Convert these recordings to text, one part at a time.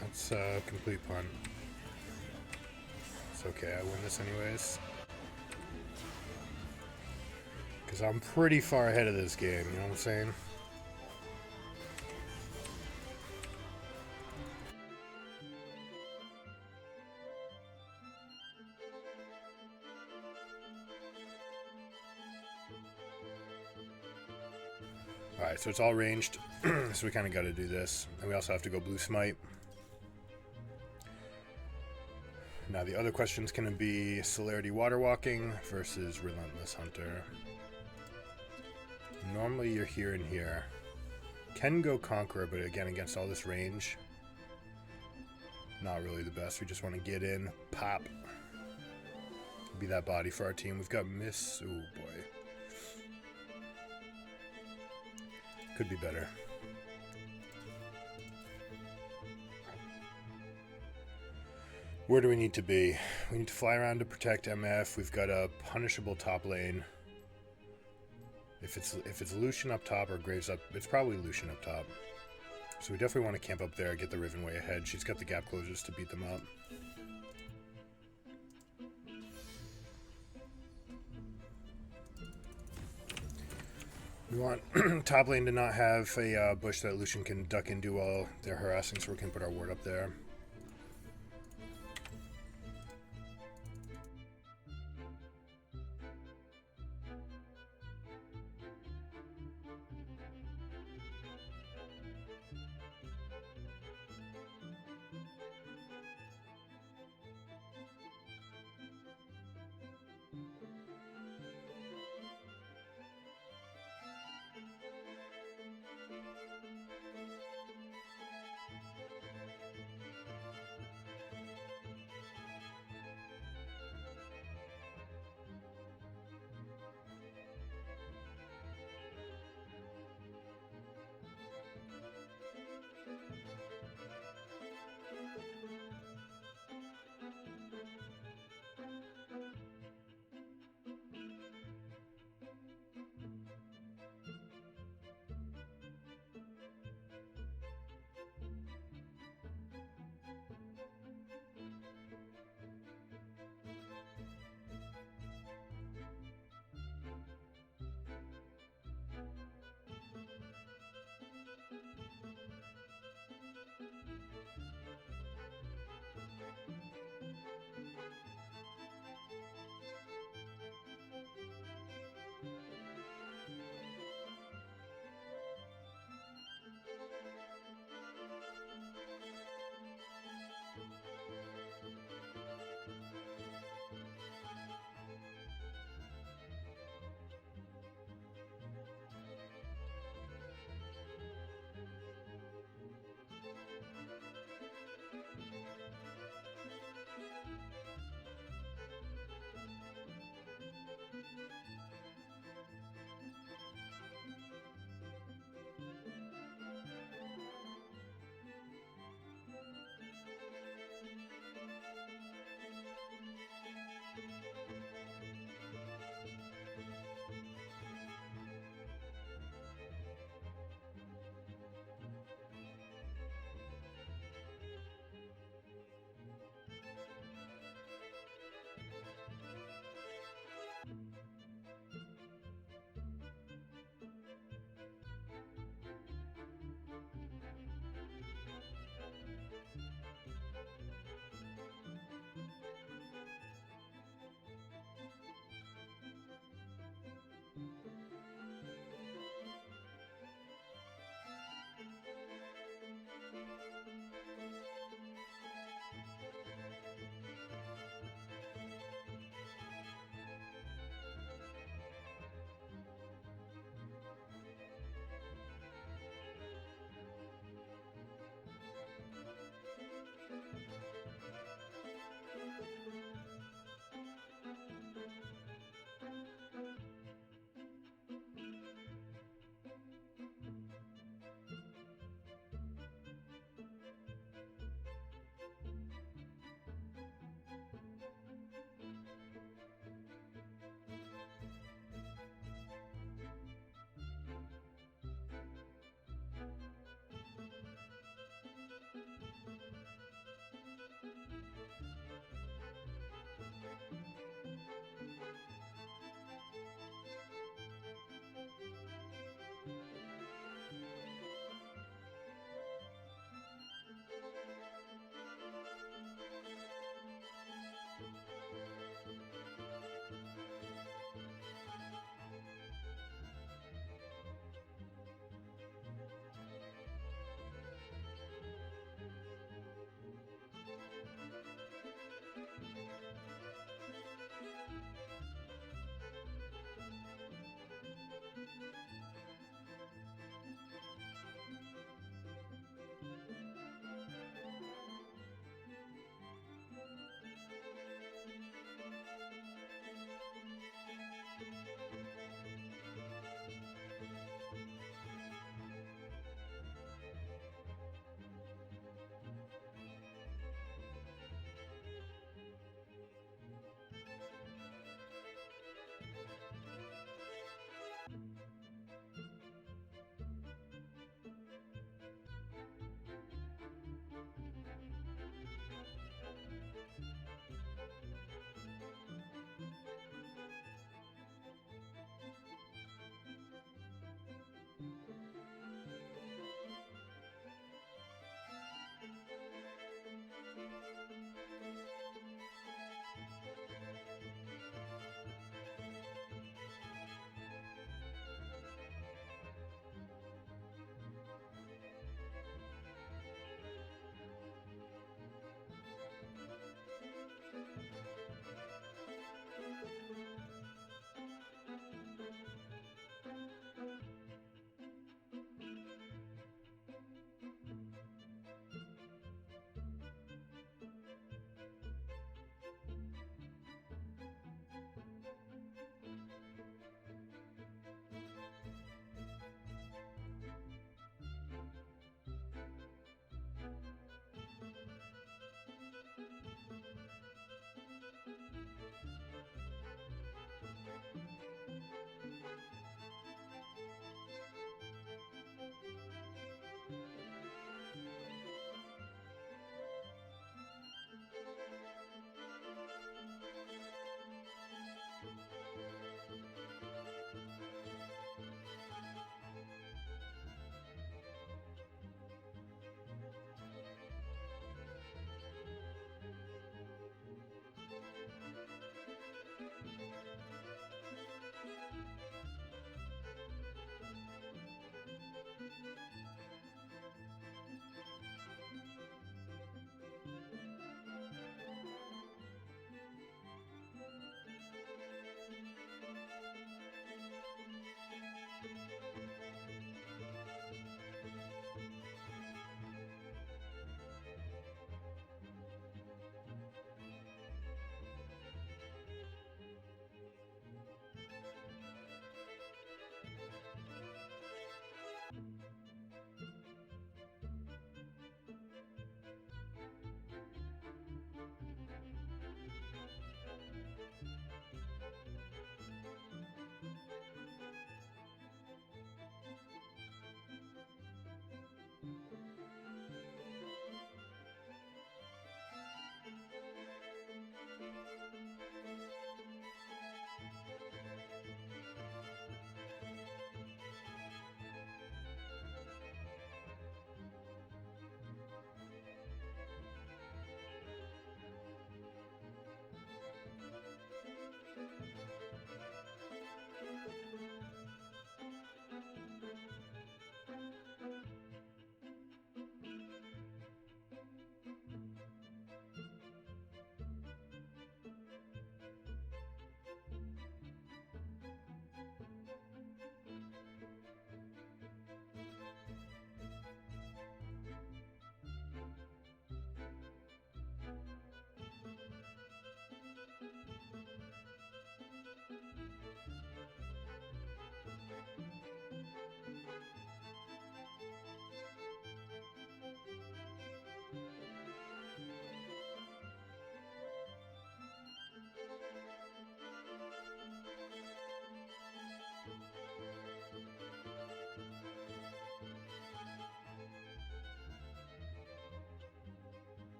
That's a complete punt. It's okay, I win this anyways. Because I'm pretty far ahead of this game, you know what I'm saying? Alright, so it's all ranged, so we kind of got to do this. And we also have to go blue smite. Now the other question's going to be Celerity Water Walking versus Relentless Hunter. Normally you're here and here. Can go Conqueror, but again, against all this range, not really the best. We just want to get in, pop, be that body for our team. We've got Miss... Oh boy. Could be better. Where do we need to be? We need to fly around to protect MF. We've got a punishable top lane. If it's Lucian up top or Graves up, it's probably Lucian up top. So we definitely want to camp up there, get the Riven way ahead. She's got the gap closures to beat them up. We want top lane to not have a bush that Lucian can duck into while they're harassing, so we can put our ward up there.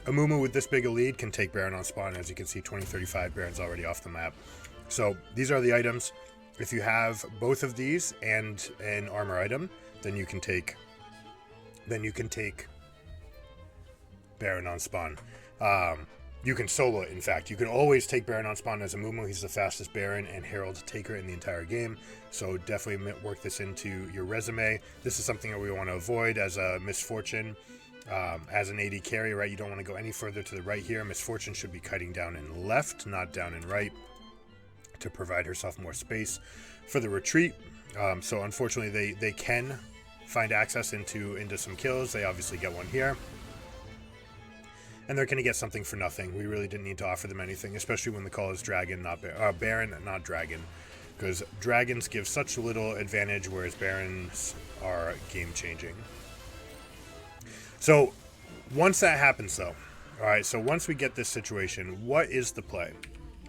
Amumu with this big a lead can take Baron on spawn. As you can see, 2035 Baron's already off the map. So these are the items. If you have both of these and an armor item, then you can take Baron on spawn. You can solo it, in fact. You can always take Baron on spawn as Amumu. He's the fastest Baron and Herald taker in the entire game. So definitely work this into your resume. This is something that we want to avoid as a Misfortune. As an AD carry, right, you don't want to go any further to the right here. Misfortune should be kiting down and left, not down and right, to provide herself more space for the retreat. So unfortunately, they can find access into some kills. They obviously get one here. And they're going to get something for nothing. We really didn't need to offer them anything, especially when the call is Dragon, not Baron, not Dragon. Because Dragons give such little advantage, whereas Barons are game-changing. So, once that happens, though, all right. So once we get this situation, what is the play?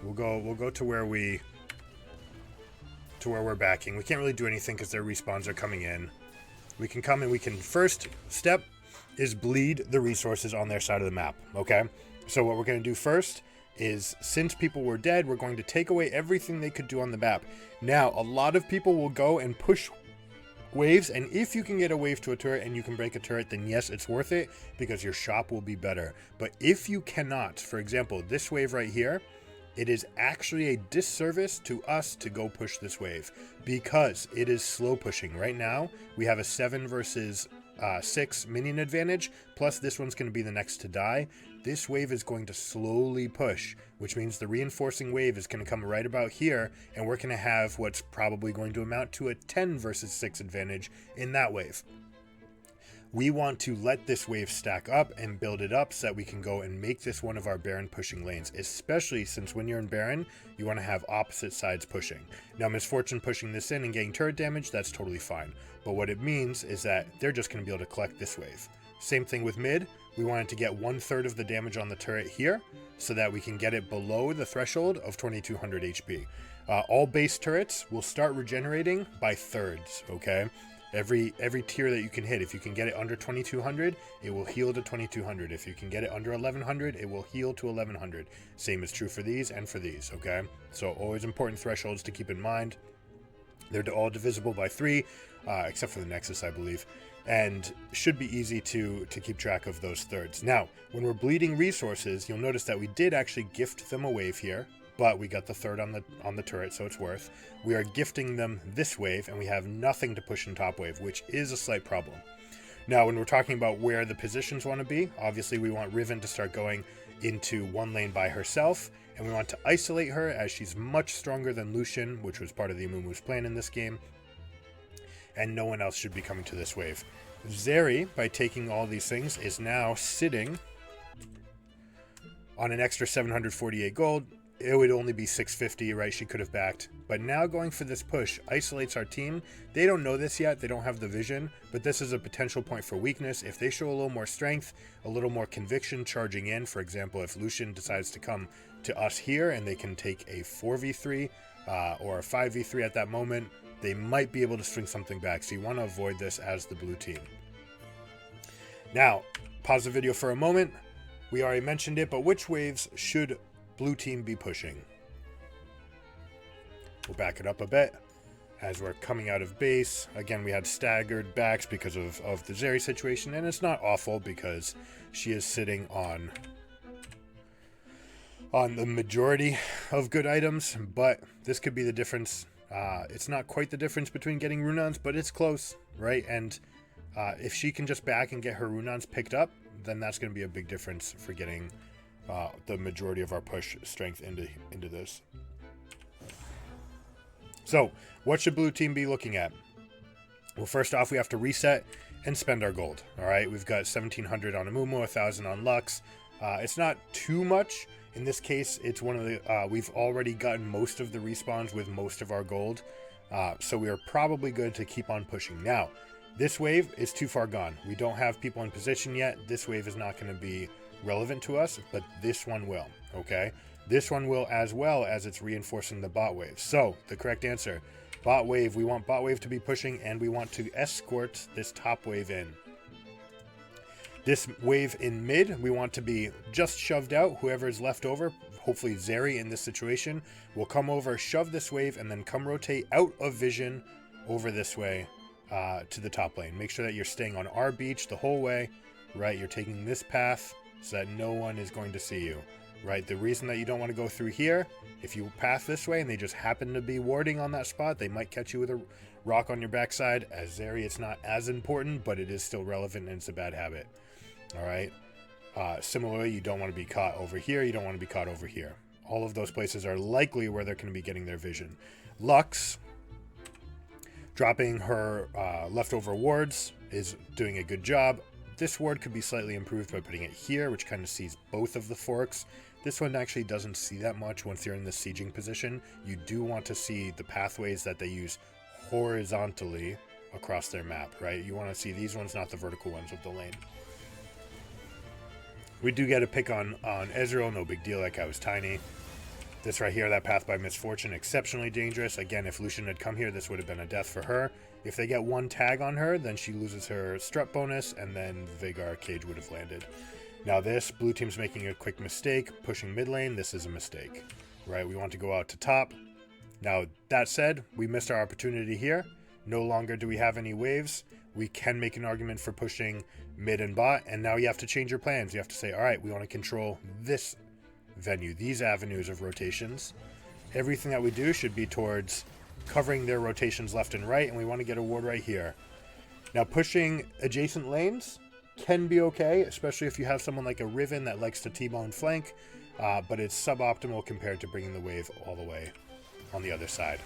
We'll go to where we're backing. We can't really do anything because their respawns are coming in. We can come and we can first step is bleed the resources on their side of the map. Okay. So what we're going to do first is, since people were dead, we're going to take away everything they could do on the map. Now, a lot of people will go and push waves, and if you can get a wave to a turret and you can break a turret, then yes, it's worth it because your shop will be better. But if you cannot, for example, this wave right here, it is actually a disservice to us to go push this wave because it is slow pushing. Right now, we have a 7 versus 6 minion advantage, plus this one's going to be the next to die. This wave is going to slowly push, which means the reinforcing wave is going to come right about here, and we're going to have what's probably going to amount to a 10 versus 6 advantage in that wave. We want to let this wave stack up and build it up so that we can go and make this one of our Baron pushing lanes, especially since when you're in Baron, you want to have opposite sides pushing. Now, Misfortune pushing this in and getting turret damage, that's totally fine. But what it means is that they're just going to be able to collect this wave. Same thing with mid. We wanted to get 1/3 of the damage on the turret here so that we can get it below the threshold of 2200 HP. All base turrets will start regenerating by thirds, okay? Every tier that you can hit, if you can get it under 2200, it will heal to 2200. If you can get it under 1100, it will heal to 1100. Same is true for these and for these, okay? So always important thresholds to keep in mind. They're all divisible by 3, except for the Nexus, I believe, and should be easy to keep track of those thirds. Now, when we're bleeding resources, you'll notice that we did actually gift them a wave here, but we got the third on the turret, so it's worth. We are gifting them this wave, and we have nothing to push in top wave, which is a slight problem. Now, when we're talking about where the positions want to be, obviously we want Riven to start going into one lane by herself, and we want to isolate her as she's much stronger than Lucian, which was part of the Amumu's plan in this game, and no one else should be coming to this wave. Zeri, by taking all these things, is now sitting on an extra 748 gold. It would only be 650, right? She could have backed. But now going for this push isolates our team. They don't know this yet. They don't have the vision. But this is a potential point for weakness. If they show a little more strength, a little more conviction charging in, for example, if Lucian decides to come to us here and they can take a 4v3 or a 5v3 at that moment, they might be able to string something back. So you want to avoid this as the blue team. Now, pause the video for a moment. We already mentioned it, but which waves should blue team be pushing? We'll back it up a bit as we're coming out of base. Again, we had staggered backs because of the Zeri situation, and it's not awful because she is sitting on the majority of good items, but this could be the difference. It's not quite the difference between getting Runons, but it's close, right? And if she can just back and get her Runons picked up, then that's going to be a big difference for getting the majority of our push strength into this. So, what should blue team be looking at? Well, first off, we have to reset and spend our gold. All right, we've got 1700 on Amumu, 1000 on Lux. It's not too much. In this case, it's one of the we've already gotten most of the respawns with most of our gold, so we are probably good to keep on pushing. Now, this wave is too far gone. We don't have people in position yet. This wave is not going to be relevant to us, but this one will, okay? This one will, as well as it's reinforcing the bot wave. So, the correct answer, bot wave. We want bot wave to be pushing, and we want to escort this top wave in. This wave in mid, we want to be just shoved out. Whoever is left over, hopefully Zeri in this situation, will come over, shove this wave, and then come rotate out of vision over this way to the top lane. Make sure that you're staying on our beach the whole way, right? You're taking this path so that no one is going to see you, right? The reason that you don't want to go through here, if you path this way and they just happen to be warding on that spot, they might catch you with a rock on your backside. As Zeri, it's not as important, but it is still relevant and it's a bad habit. All right. Similarly, you don't want to be caught over here. You don't want to be caught over here. All of those places are likely where they're going to be getting their vision. Lux, dropping her leftover wards, is doing a good job. This ward could be slightly improved by putting it here, which kind of sees both of the forks. This one actually doesn't see that much once you're in the sieging position. You do want to see the pathways that they use horizontally across their map, right? You want to see these ones, not the vertical ones of the lane. We do get a pick on Ezreal, no big deal, that guy was tiny. This right here, that path by misfortune, exceptionally dangerous. Again, if Lucian had come here, this would have been a death for her. If they get one tag on her, then she loses her strut bonus, and then Veigar cage would have landed. Now this, blue team's making a quick mistake, pushing mid lane. This is a mistake, right? We want to go out to top. Now, that said, we missed our opportunity here. No longer do we have any waves. We can make an argument for pushing mid and bot, and now you have to change your plans. You have to say, all right, we want to control this venue, these avenues of rotations. Everything that we do should be towards covering their rotations left and right, and we want to get a ward right here. Now, pushing adjacent lanes can be okay, especially if you have someone like a Riven that likes to T-bone flank, but it's suboptimal compared to bringing the wave all the way on the other side,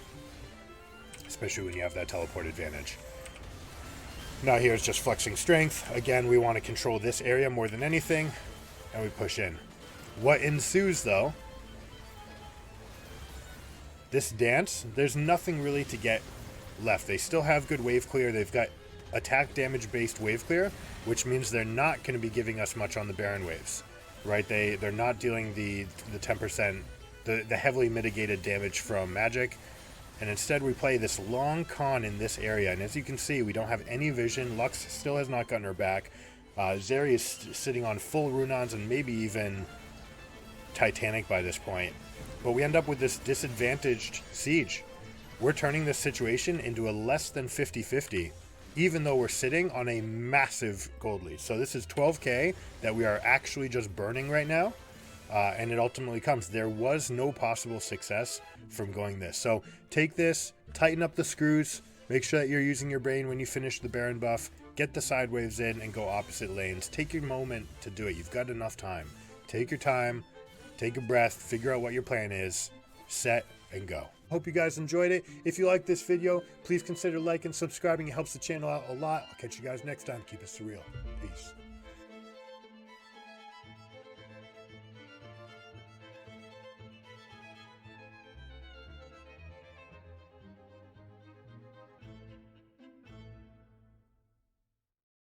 especially when you have that teleport advantage. Now here is just flexing strength. Again, we want to control this area more than anything, and we push in. What ensues, though, this dance, there's nothing really to get left. They still have good wave clear. They've got attack damage based wave clear, which means they're not going to be giving us much on the Baron waves, right? They're not dealing the 10%, the heavily mitigated damage from magic. And instead we play this long con in this area, and as you can see, we don't have any vision. Lux still has not gotten her back. Zeri is sitting on full Runons and maybe even Titanic by this point. But we end up with this disadvantaged siege. We're turning this situation into a less than 50-50, even though we're sitting on a massive gold lead. So this is 12k that we are actually just burning right now. And it ultimately comes. There was no possible success from going this. So take this, tighten up the screws, make sure that you're using your brain when you finish the Baron buff, get the side waves in and go opposite lanes. Take your moment to do it. You've got enough time. Take your time, take a breath, figure out what your plan is, set and go. Hope you guys enjoyed it. If you like this video, please consider liking and subscribing. It helps the channel out a lot. I'll catch you guys next time. Keep it surreal. Peace.